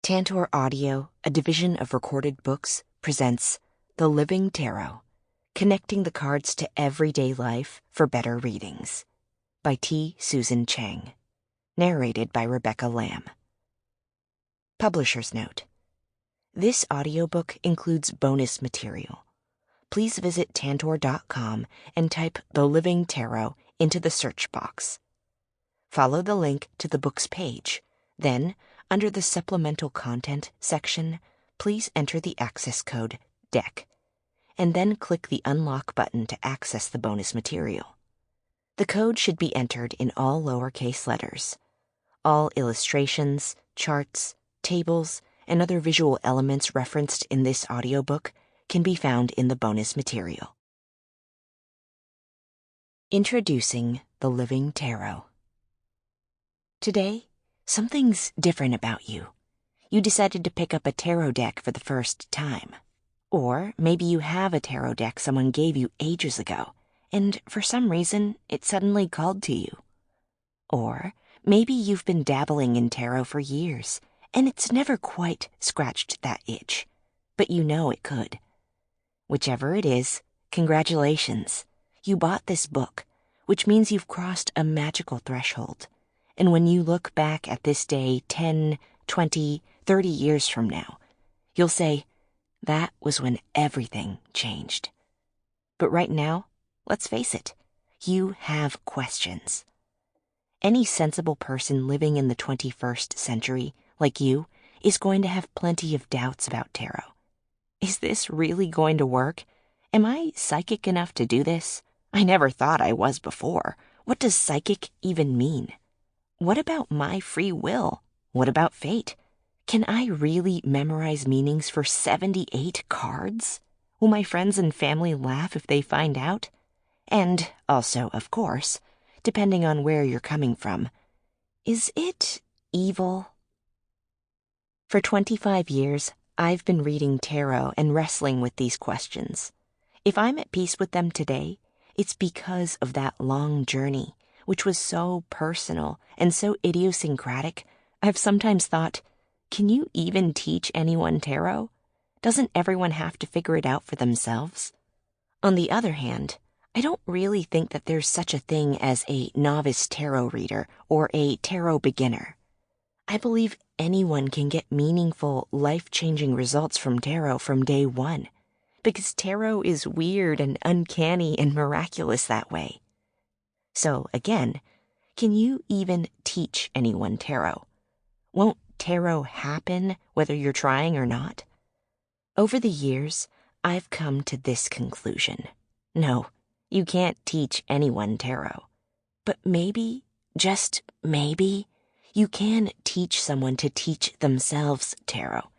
Tantor Audio, a division of Recorded Books, presents The Living Tarot, Connecting the Cards to Everyday Life for Better Readings, by T. Susan Chang. Narrated by Rebecca Lamb. Publisher's Note: this audiobook includes bonus material. Please visit Tantor.com and type The Living Tarot into the search box. Follow the link to the book's page. Then, under the Supplemental Content section, please enter the access code DECK, and then click the Unlock button to access the bonus material. The code should be entered in all lowercase letters. All illustrations, charts, tables, and other visual elements referenced in this audiobook can be found in the bonus material. Introducing The Living Tarot. Today, something's different about you. You decided to pick up a tarot deck for the first time. Or maybe you have a tarot deck someone gave you ages ago, and for some reason, it suddenly called to you. Or maybe you've been dabbling in tarot for years, and it's never quite scratched that itch, but you know it could. Whichever it is, congratulations. You bought this book, which means you've crossed a magical threshold. And when you look back at this day 10, 20, 30 years from now, you'll say, that was when everything changed. But right now, let's face it, you have questions. Any sensible person living in the 21st century, like you, is going to have plenty of doubts about tarot. Is this really going to work? Am I psychic enough to do this? I never thought I was before. What does psychic even mean? What about my free will? What about fate? Can I really memorize meanings for 78 cards? Will my friends and family laugh if they find out? And also, of course, depending on where you're coming from, is it evil? For 25 years, I've been reading tarot and wrestling with these questions. If I'm at peace with them today, it's because of that long journey, which was so personal and so idiosyncratic. I've sometimes thought, can you even teach anyone tarot? Doesn't everyone have to figure it out for themselves? On the other hand, I don't really think that there's such a thing as a novice tarot reader or a tarot beginner. I believe anyone can get meaningful, life-changing results from tarot from day one, because tarot is weird and uncanny and miraculous that way. So again, can you even teach anyone tarot? Won't tarot happen whether you're trying or not? Over the years, I've come to this conclusion. No, you can't teach anyone tarot. But maybe, just maybe, you can teach someone to teach themselves tarot.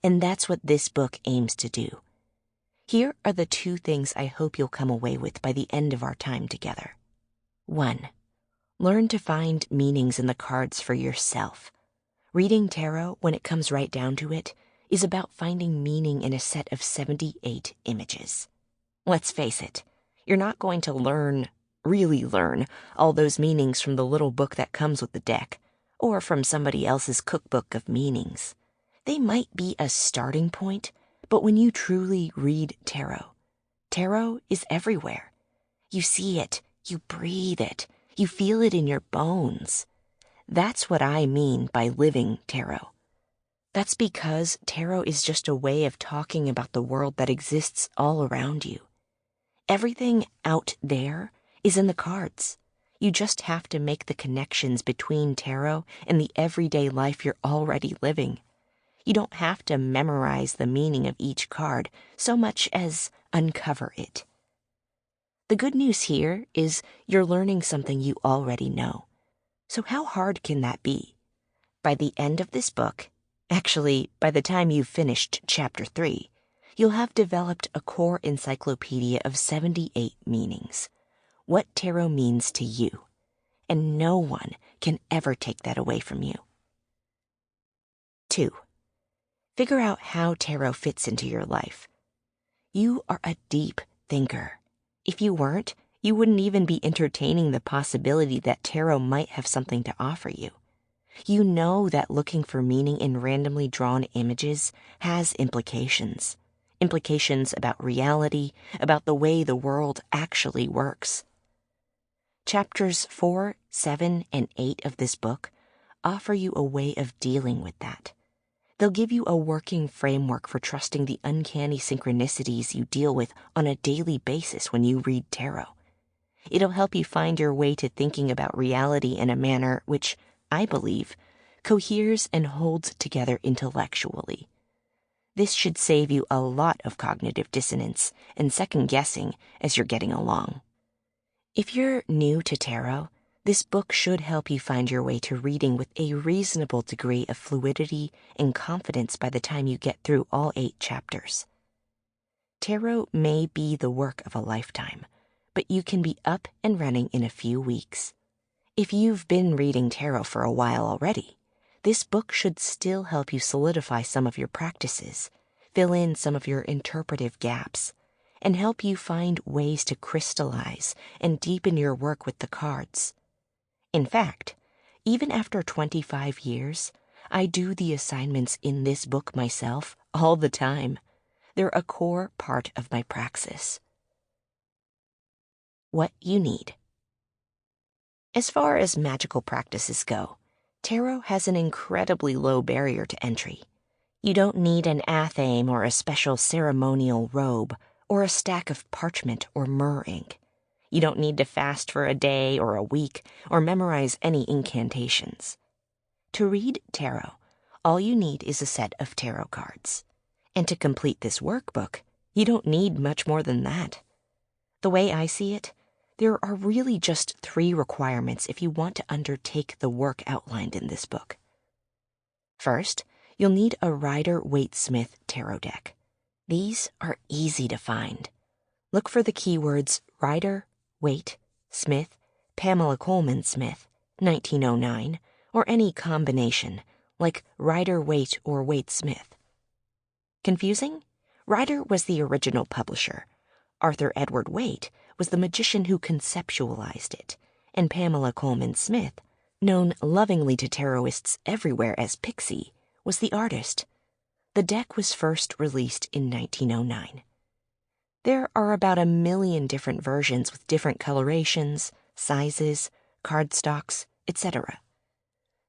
And that's what this book aims to do. Here are the two things I hope you'll come away with by the end of our time together. 1. Learn to find meanings in the cards for yourself. Reading tarot, when it comes right down to it, is about finding meaning in a set of 78 images. Let's face it, you're not going to really learn, all those meanings from the little book that comes with the deck, or from somebody else's cookbook of meanings. They might be a starting point, but when you truly read tarot, tarot is everywhere. You see it. You breathe it. You feel it in your bones. That's what I mean by living tarot. That's because tarot is just a way of talking about the world that exists all around you. Everything out there is in the cards. You just have to make the connections between tarot and the everyday life you're already living. You don't have to memorize the meaning of each card so much as uncover it. The good news here is you're learning something you already know. So how hard can that be? By the end of this book, actually, by the time you've finished Chapter 3, you'll have developed a core encyclopedia of 78 meanings. What tarot means to you. And no one can ever take that away from you. 2. Figure out how tarot fits into your life. You are a deep thinker. If you weren't, you wouldn't even be entertaining the possibility that tarot might have something to offer you. You know that looking for meaning in randomly drawn images has implications. Implications about reality, about the way the world actually works. Chapters 4, 7, and 8 of this book offer you a way of dealing with that. They'll give you a working framework for trusting the uncanny synchronicities you deal with on a daily basis when you read tarot. It'll help you find your way to thinking about reality in a manner which, I believe, coheres and holds together intellectually. This should save you a lot of cognitive dissonance and second-guessing as you're getting along. If you're new to tarot, this book should help you find your way to reading with a reasonable degree of fluidity and confidence by the time you get through all 8 chapters. Tarot may be the work of a lifetime, but you can be up and running in a few weeks. If you've been reading tarot for a while already, this book should still help you solidify some of your practices, fill in some of your interpretive gaps, and help you find ways to crystallize and deepen your work with the cards. In fact, even after 25 years, I do the assignments in this book myself all the time. They're a core part of my praxis. What you need. As far as magical practices go, tarot has an incredibly low barrier to entry. You don't need an athame or a special ceremonial robe or a stack of parchment or myrrh ink. You don't need to fast for a day or a week or memorize any incantations. To read tarot, all you need is a set of tarot cards. And to complete this workbook, you don't need much more than that. The way I see it, there are really just 3 requirements if you want to undertake the work outlined in this book. First, you'll need a Rider-Waite-Smith tarot deck. These are easy to find. Look for the keywords Rider, Waite, Smith, Pamela Coleman Smith, 1909, or any combination, like Rider-Waite or Waite-Smith. Confusing? Rider was the original publisher. Arthur Edward Waite was the magician who conceptualized it, and Pamela Coleman Smith, known lovingly to tarotists everywhere as Pixie, was the artist. The deck was first released in 1909. There are about 1 million different versions with different colorations, sizes, cardstocks, etc.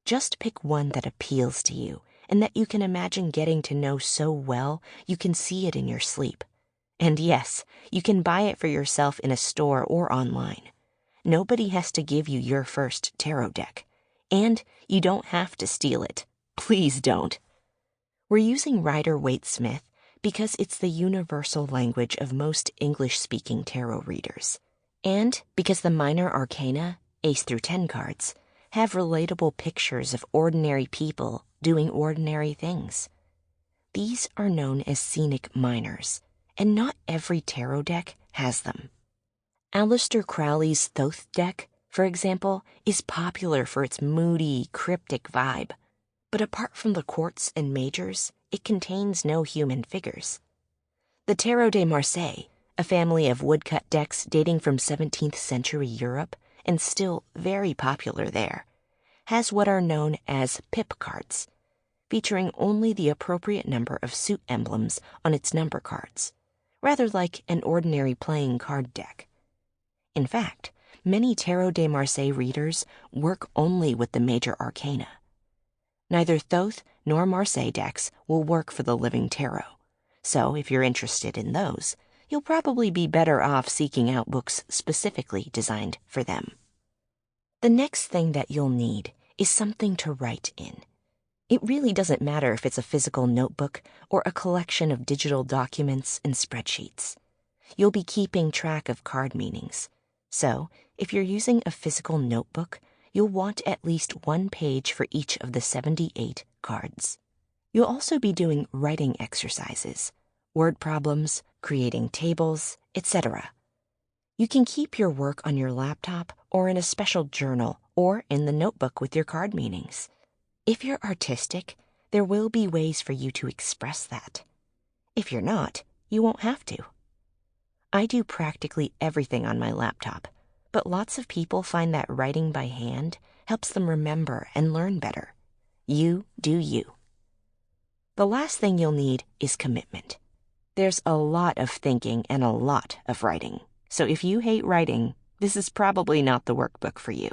Just pick one that appeals to you and that you can imagine getting to know so well you can see it in your sleep. And yes, you can buy it for yourself in a store or online. Nobody has to give you your first tarot deck. And you don't have to steal it. Please don't. We're using Rider-Waite-Smith because it's the universal language of most English-speaking tarot readers, and because the minor arcana, Ace through 10 cards, have relatable pictures of ordinary people doing ordinary things. These are known as scenic minors, and not every tarot deck has them. Aleister Crowley's Thoth deck, for example, is popular for its moody, cryptic vibe. But apart from the quartz and majors, it contains no human figures. The Tarot de Marseille, a family of woodcut decks dating from 17th century Europe and still very popular there, has what are known as pip cards, featuring only the appropriate number of suit emblems on its number cards, rather like an ordinary playing card deck. In fact, many Tarot de Marseille readers work only with the major arcana. Neither Thoth nor Marseille decks will work for the Living Tarot, so if you're interested in those, you'll probably be better off seeking out books specifically designed for them. The next thing that you'll need is something to write in. It really doesn't matter if it's a physical notebook or a collection of digital documents and spreadsheets. You'll be keeping track of card meanings. So, if you're using a physical notebook, you'll want at least 1 page for each of the 78 cards. You'll also be doing writing exercises, word problems, creating tables, etc. You can keep your work on your laptop or in a special journal or in the notebook with your card meanings. If you're artistic, there will be ways for you to express that. If you're not, you won't have to. I do practically everything on my laptop, but lots of people find that writing by hand helps them remember and learn better. You do you. The last thing you'll need is commitment. There's a lot of thinking and a lot of writing, so if you hate writing, this is probably not the workbook for you.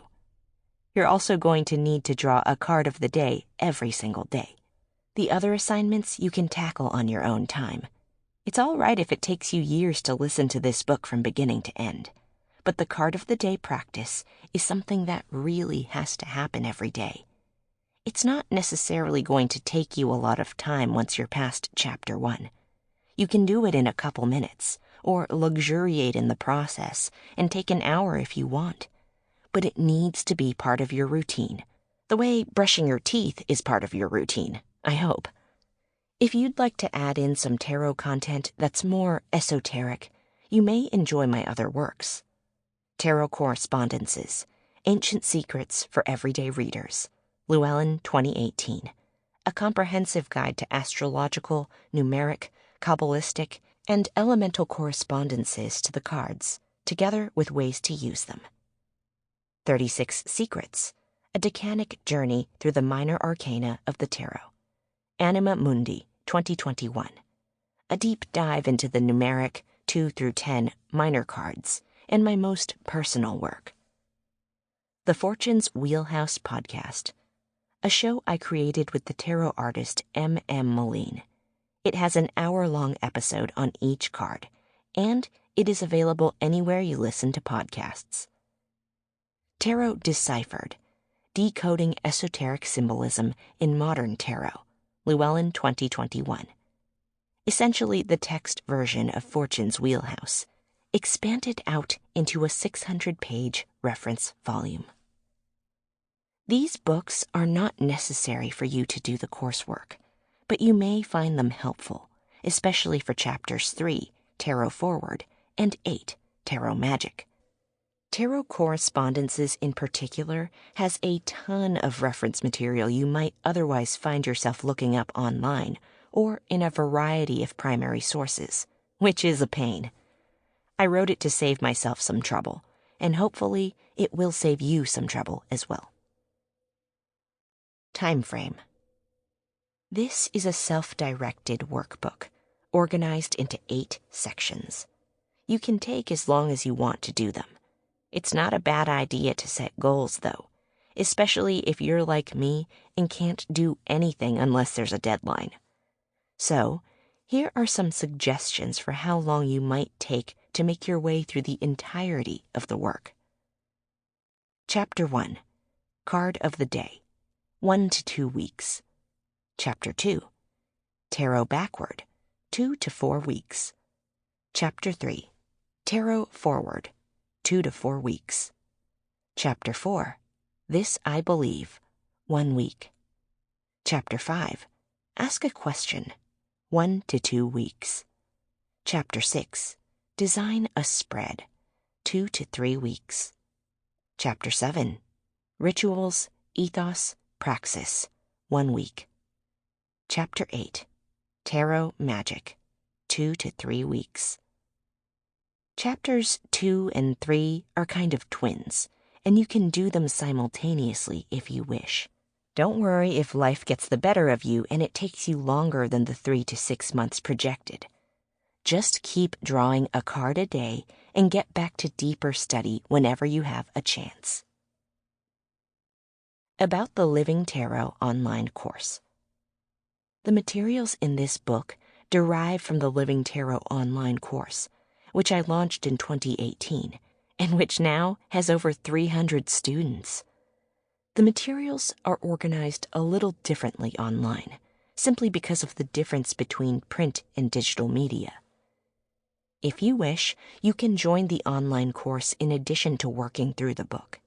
You're also going to need to draw a card of the day every single day. The other assignments you can tackle on your own time. It's all right if it takes you years to listen to this book from beginning to end, but the card of the day practice is something that really has to happen every day. It's not necessarily going to take you a lot of time once you're past chapter 1. You can do it in a couple minutes, or luxuriate in the process and take an hour if you want. But it needs to be part of your routine, the way brushing your teeth is part of your routine, I hope. If you'd like to add in some tarot content that's more esoteric, you may enjoy my other works. Tarot Correspondences, Ancient Secrets for Everyday Readers, Llewellyn 2018. A comprehensive guide to astrological, numeric, Kabbalistic, and elemental correspondences to the cards, together with ways to use them. 36 Secrets, a decanic journey through the minor arcana of the tarot. Anima Mundi 2021. A deep dive into the numeric 2 through 10 minor cards and my most personal work. The Fortune's Wheelhouse Podcast, a show I created with the tarot artist M.M. Moline. It has an hour-long episode on each card, and it is available anywhere you listen to podcasts. Tarot Deciphered, Decoding Esoteric Symbolism in Modern Tarot, Llewellyn 2021. Essentially the text version of Fortune's Wheelhouse, expanded out into a 600-page reference volume. These books are not necessary for you to do the coursework, but you may find them helpful, especially for chapters 3, Tarot Forward, and 8, Tarot Magic. Tarot Correspondences in particular has a ton of reference material you might otherwise find yourself looking up online or in a variety of primary sources, which is a pain. I wrote it to save myself some trouble, and hopefully it will save you some trouble as well. Time frame. This is a self-directed workbook, organized into 8 sections. You can take as long as you want to do them. It's not a bad idea to set goals, though, especially if you're like me and can't do anything unless there's a deadline. So, here are some suggestions for how long you might take to make your way through the entirety of the work. Chapter 1, Card of the Day, 1 to 2 weeks. Chapter 2, Tarot Backward, 2 to 4 weeks. Chapter 3, Tarot Forward, 2 to 4 weeks. Chapter 4, This I Believe, 1 week. Chapter 5, Ask a Question, 1 to 2 weeks. Chapter 6, Design a Spread, 2 to 3 weeks. Chapter 7, Rituals, Ethos, Praxis, 1 week. Chapter 8, Tarot Magic, 2 to 3 weeks. Chapters 2 and 3 are kind of twins, and you can do them simultaneously if you wish. Don't worry if life gets the better of you and it takes you longer than the 3 to 6 months projected. Just keep drawing a card a day and get back to deeper study whenever you have a chance. About the Living Tarot online course. The materials in this book derive from the Living Tarot online course, which I launched in 2018, and which now has over 300 students. The materials are organized a little differently online, simply because of the difference between print and digital media. If you wish, you can join the online course in addition to working through the book.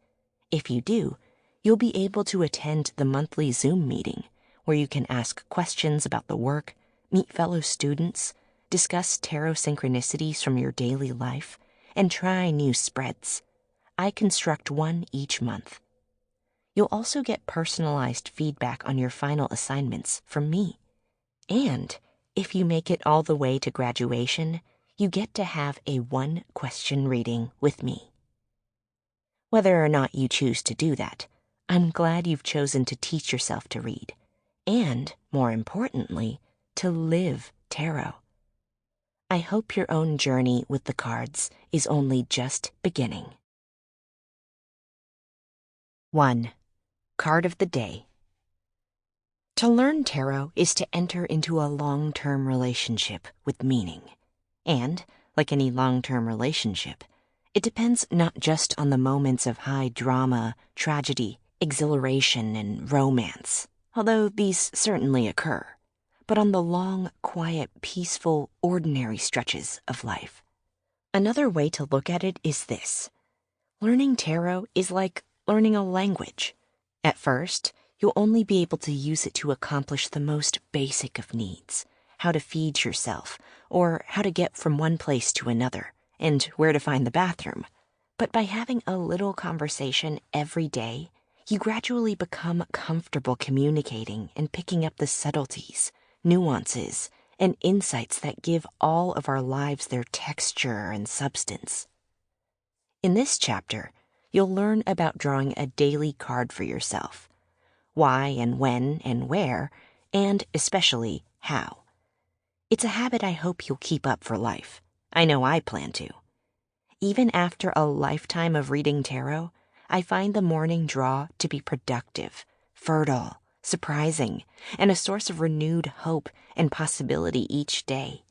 If you do, you'll be able to attend the monthly Zoom meeting, where you can ask questions about the work, meet fellow students, discuss tarot synchronicities from your daily life, and try new spreads. I construct one each month. You'll also get personalized feedback on your final assignments from me. And if you make it all the way to graduation, you get to have a 1-question reading with me. Whether or not you choose to do that, I'm glad you've chosen to teach yourself to read, and, more importantly, to live tarot. I hope your own journey with the cards is only just beginning. 1. Card of the Day. To learn tarot is to enter into a long-term relationship with meaning. And, like any long-term relationship, it depends not just on the moments of high drama, tragedy, exhilaration, and romance, although these certainly occur, but on the long, quiet, peaceful, ordinary stretches of life. Another way to look at it is this. Learning tarot is like learning a language. At first, you'll only be able to use it to accomplish the most basic of needs, how to feed yourself, or how to get from one place to another, and where to find the bathroom. But by having a little conversation every day, you gradually become comfortable communicating and picking up the subtleties, nuances, and insights that give all of our lives their texture and substance. In this chapter, you'll learn about drawing a daily card for yourself, why and when and where, and especially how. It's a habit I hope you'll keep up for life. I know I plan to. Even after a lifetime of reading tarot, I find the morning draw to be productive, fertile, surprising, and a source of renewed hope and possibility each day.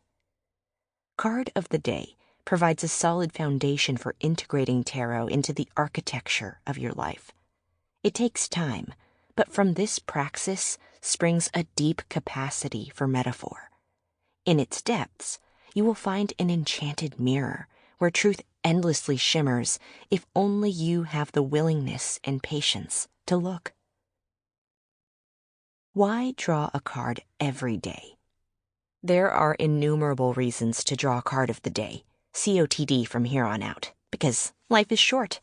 Card of the Day provides a solid foundation for integrating tarot into the architecture of your life. It takes time, but from this praxis springs a deep capacity for metaphor. In its depths, you will find an enchanted mirror where truth endlessly shimmers if only you have the willingness and patience to look. Why draw a card every day? There are innumerable reasons to draw a card of the day, COTD from here on out, because life is short.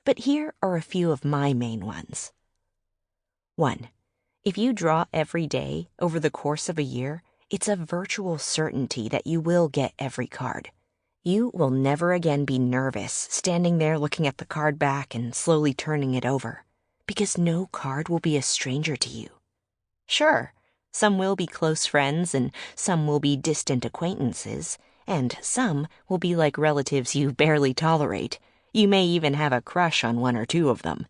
But here are a few of my main ones. 1. If you draw every day over the course of a year, it's a virtual certainty that you will get every card. You will never again be nervous standing there looking at the card back and slowly turning it over, because no card will be a stranger to you. Sure, some will be close friends and some will be distant acquaintances, and some will be like relatives you barely tolerate. You may even have a crush on one or two of them.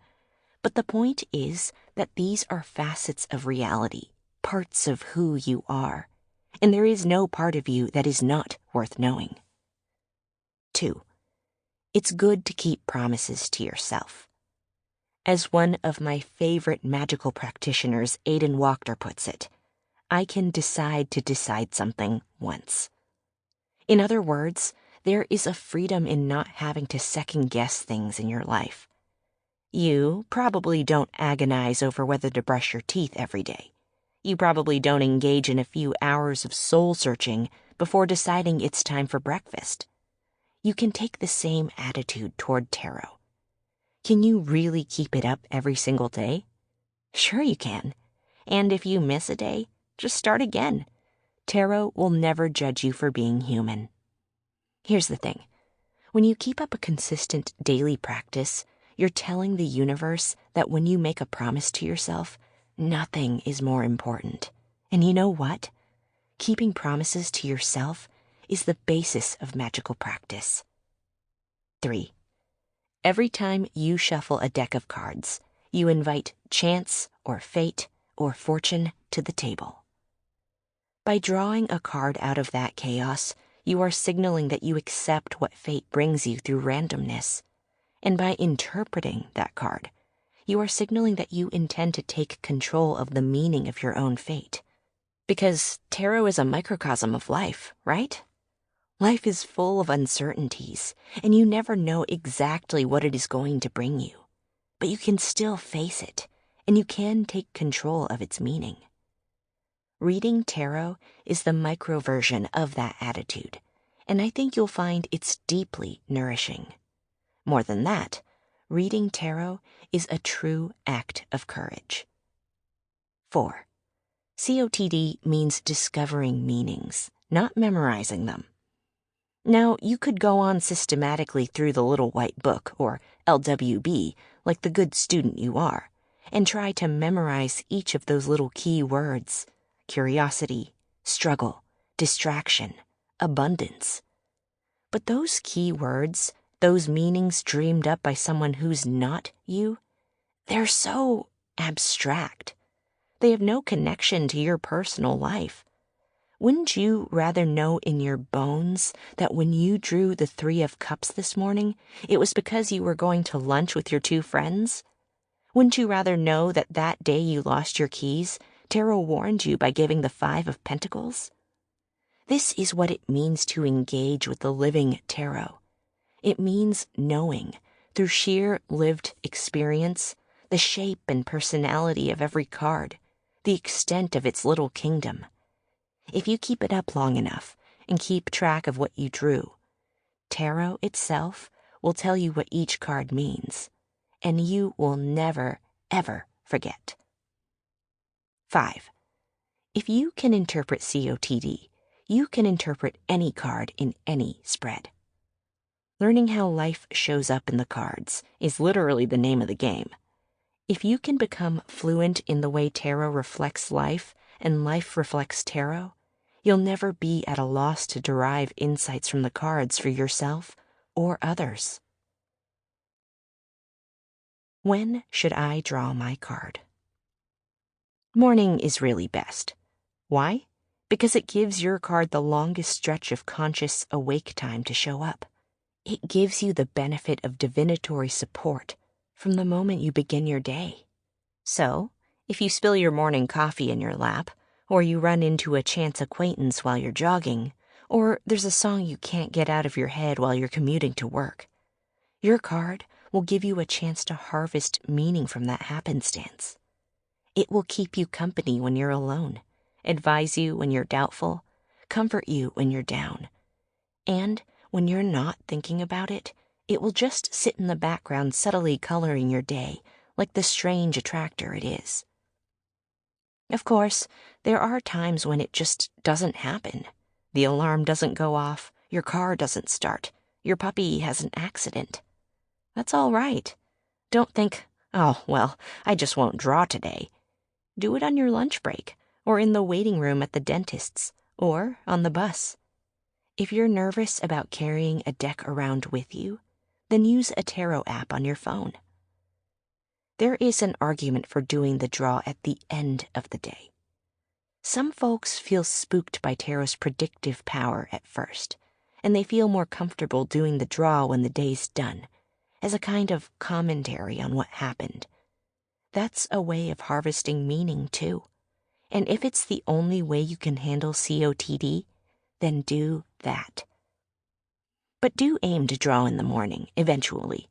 But the point is that these are facets of reality, parts of who you are, and there is no part of you that is not worth knowing. 2. It's good to keep promises to yourself. As one of my favorite magical practitioners, Aidan Wachter, puts it, I can decide to decide something once. In other words, there is a freedom in not having to second-guess things in your life. You probably don't agonize over whether to brush your teeth every day. You probably don't engage in a few hours of soul-searching before deciding it's time for breakfast. You can take the same attitude toward tarot. Can you really keep it up every single day? Sure you can. And if you miss a day, just start again. Tarot will never judge you for being human. Here's the thing. When you keep up a consistent daily practice, you're telling the universe that when you make a promise to yourself, nothing is more important. And you know what? Keeping promises to yourself is the basis of magical practice. 3. Every time you shuffle a deck of cards, you invite chance or fate or fortune to the table. By drawing a card out of that chaos, you are signaling that you accept what fate brings you through randomness. And by interpreting that card, you are signaling that you intend to take control of the meaning of your own fate. Because tarot is a microcosm of life, right? Life is full of uncertainties, and you never know exactly what it is going to bring you. But you can still face it, and you can take control of its meaning. Reading tarot is the micro version of that attitude, and I think you'll find it's deeply nourishing. More than that, reading tarot is a true act of courage. 4. COTD means discovering meanings, not memorizing them. Now, you could go on systematically through the Little White Book, or LWB, like the good student you are, and try to memorize each of those little key words: curiosity, struggle, distraction, abundance. But those key words, those meanings dreamed up by someone who's not you, they're so abstract. They have no connection to your personal life. Wouldn't you rather know in your bones that when you drew the 3 of Cups this morning, it was because you were going to lunch with your 2 friends? Wouldn't you rather know that that day you lost your keys, Tarot warned you by giving the 5 of Pentacles? This is what it means to engage with the living tarot. It means knowing, through sheer lived experience, the shape and personality of every card, the extent of its little kingdom. If you keep it up long enough and keep track of what you drew, tarot itself will tell you what each card means, and you will never, ever forget. 5. If you can interpret COTD, you can interpret any card in any spread. Learning how life shows up in the cards is literally the name of the game. If you can become fluent in the way tarot reflects life and life reflects tarot, you'll never be at a loss to derive insights from the cards for yourself or others. When should I draw my card? Morning is really best. Why? Because it gives your card the longest stretch of conscious awake time to show up. It gives you the benefit of divinatory support from the moment you begin your day. So, if you spill your morning coffee in your lap, or you run into a chance acquaintance while you're jogging, or there's a song you can't get out of your head while you're commuting to work, your card will give you a chance to harvest meaning from that happenstance. It will keep you company when you're alone, advise you when you're doubtful, comfort you when you're down. And when you're not thinking about it, it will just sit in the background subtly coloring your day like the strange attractor it is. Of course, there are times when it just doesn't happen. The alarm doesn't go off, your car doesn't start, your puppy has an accident. That's all right. Don't think, oh, well, I just won't draw today. Do it on your lunch break, or in the waiting room at the dentist's, or on the bus. If you're nervous about carrying a deck around with you, then use a tarot app on your phone. There is an argument for doing the draw at the end of the day. Some folks feel spooked by tarot's predictive power at first, and they feel more comfortable doing the draw when the day's done, as a kind of commentary on what happened. That's a way of harvesting meaning, too. And if it's the only way you can handle COTD, then do that. But do aim to draw in the morning, eventually.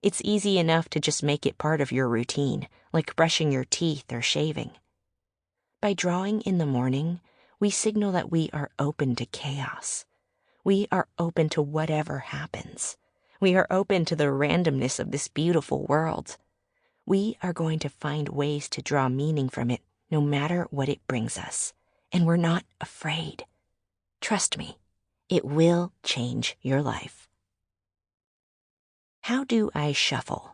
It's easy enough to just make it part of your routine, like brushing your teeth or shaving. By drawing in the morning, we signal that we are open to chaos. We are open to whatever happens. We are open to the randomness of this beautiful world. We are going to find ways to draw meaning from it, no matter what it brings us. And we're not afraid. Trust me, it will change your life. How do I shuffle?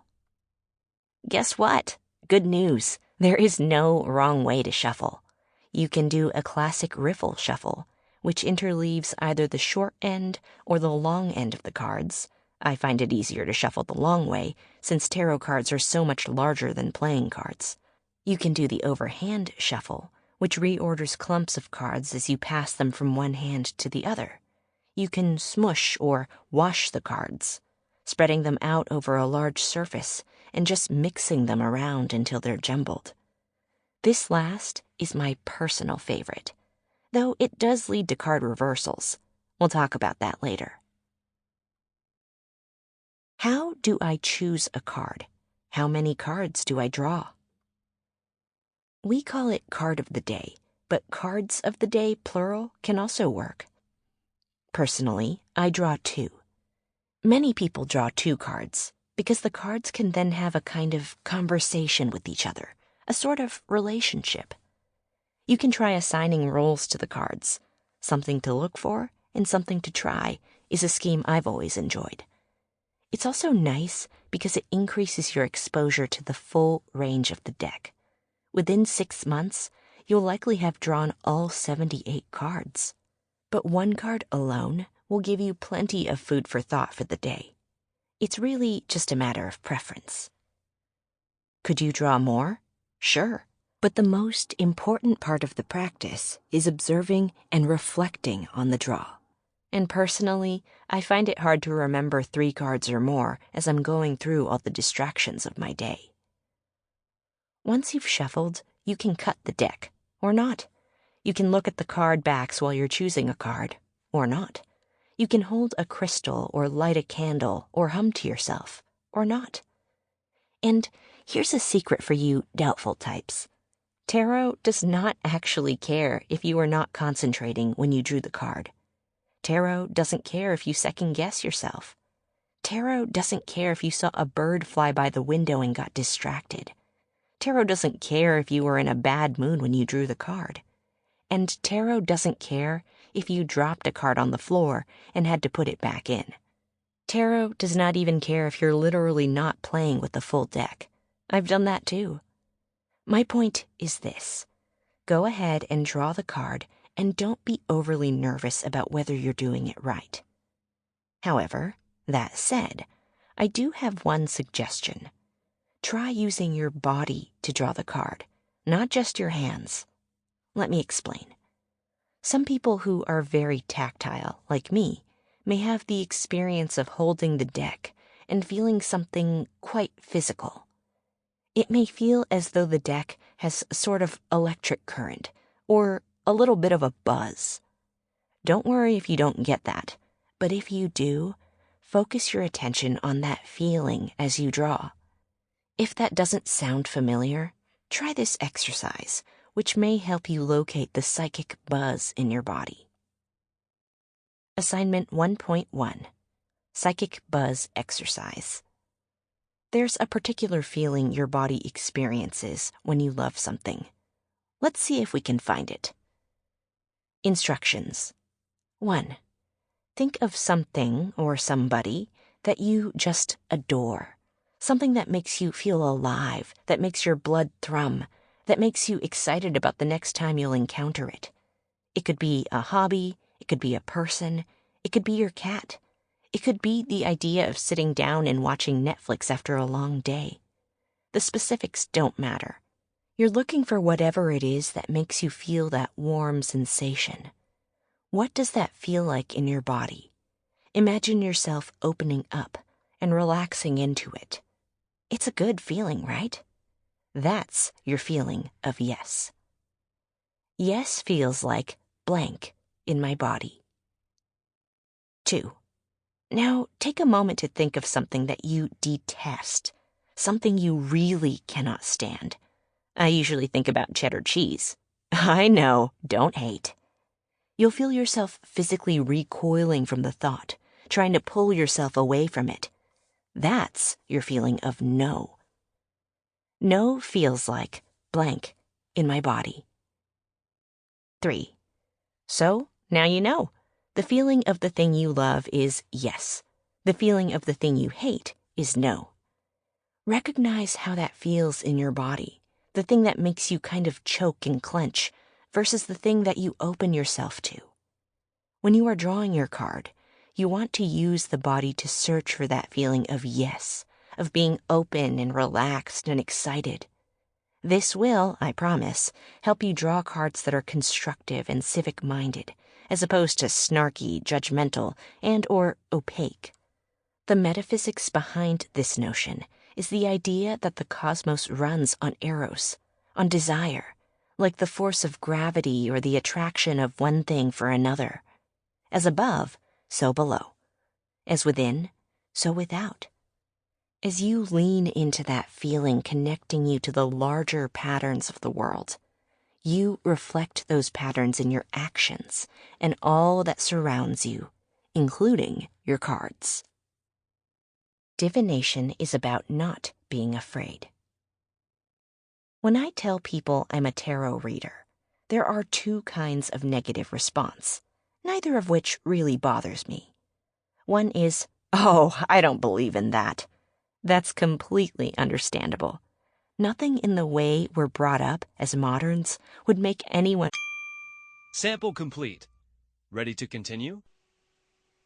Guess what? Good news. There is no wrong way to shuffle. You can do a classic riffle shuffle, which interleaves either the short end or the long end of the cards. I find it easier to shuffle the long way, since tarot cards are so much larger than playing cards. You can do the overhand shuffle, which reorders clumps of cards as you pass them from one hand to the other. You can smush or wash the cards, spreading them out over a large surface and just mixing them around until they're jumbled. This last is my personal favorite, though it does lead to card reversals. We'll talk about that later. How do I choose a card? How many cards do I draw? We call it card of the day, but cards of the day, plural, can also work. Personally, I draw 2. Many people draw 2 cards, because the cards can then have a kind of conversation with each other, a sort of relationship. You can try assigning roles to the cards. Something to look for and something to try is a scheme I've always enjoyed. It's also nice because it increases your exposure to the full range of the deck. Within 6 months, you'll likely have drawn all 78 cards. But one card alone will give you plenty of food for thought for the day. It's really just a matter of preference. Could you draw more? Sure. But the most important part of the practice is observing and reflecting on the draw. And personally, I find it hard to remember 3 cards or more as I'm going through all the distractions of my day. Once you've shuffled, you can cut the deck, or not. You can look at the card backs while you're choosing a card, or not. You can hold a crystal or light a candle or hum to yourself, or not. And here's a secret for you doubtful types. Tarot does not actually care if you are not concentrating when you drew the card. Tarot doesn't care if you second-guess yourself. Tarot doesn't care if you saw a bird fly by the window and got distracted. Tarot doesn't care if you were in a bad mood when you drew the card. And Tarot doesn't care if you dropped a card on the floor and had to put it back in. Tarot does not even care if you're literally not playing with the full deck. I've done that too. My point is this. Go ahead and draw the card and don't be overly nervous about whether you're doing it right. However, that said, I do have one suggestion. Try using your body to draw the card, not just your hands. Let me explain. Some people who are very tactile, like me, may have the experience of holding the deck and feeling something quite physical. It may feel as though the deck has a sort of electric current, or a little bit of a buzz. Don't worry if you don't get that, but if you do, focus your attention on that feeling as you draw. If that doesn't sound familiar, try this exercise, which may help you locate the psychic buzz in your body. Assignment 1.1, Psychic Buzz Exercise. There's a particular feeling your body experiences when you love something. Let's see if we can find it. Instructions. 1. Think of something or somebody that you just adore. Something that makes you feel alive, that makes your blood thrum, that makes you excited about the next time you'll encounter it. It could be a hobby, it could be a person, it could be your cat. It could be the idea of sitting down and watching Netflix after a long day. The specifics don't matter. You're looking for whatever it is that makes you feel that warm sensation. What does that feel like in your body? Imagine yourself opening up and relaxing into it. It's a good feeling, right? That's your feeling of yes. Yes feels like blank in my body. 2. Now, take a moment to think of something that you detest, something you really cannot stand. I usually think about cheddar cheese. I know, don't hate. You'll feel yourself physically recoiling from the thought, trying to pull yourself away from it. That's your feeling of no. No feels like blank in my body. 3. So, now you know. The feeling of the thing you love is yes. The feeling of the thing you hate is no. Recognize how that feels in your body, the thing that makes you kind of choke and clench versus the thing that you open yourself to. When you are drawing your card, you want to use the body to search for that feeling of yes, of being open and relaxed and excited. This will, I promise, help you draw cards that are constructive and civic-minded, as opposed to snarky, judgmental, and or opaque. The metaphysics behind this notion is the idea that the cosmos runs on eros, on desire, like the force of gravity or the attraction of one thing for another. As above, so below. As within, so without. As you lean into that feeling connecting you to the larger patterns of the world, you reflect those patterns in your actions and all that surrounds you, including your cards. Divination is about not being afraid. When I tell people I'm a tarot reader, there are 2 kinds of negative response, neither of which really bothers me. One is, Oh, I don't believe in that. That's completely understandable. Nothing in the way we're brought up as moderns would make anyone. Sample complete. Ready to continue?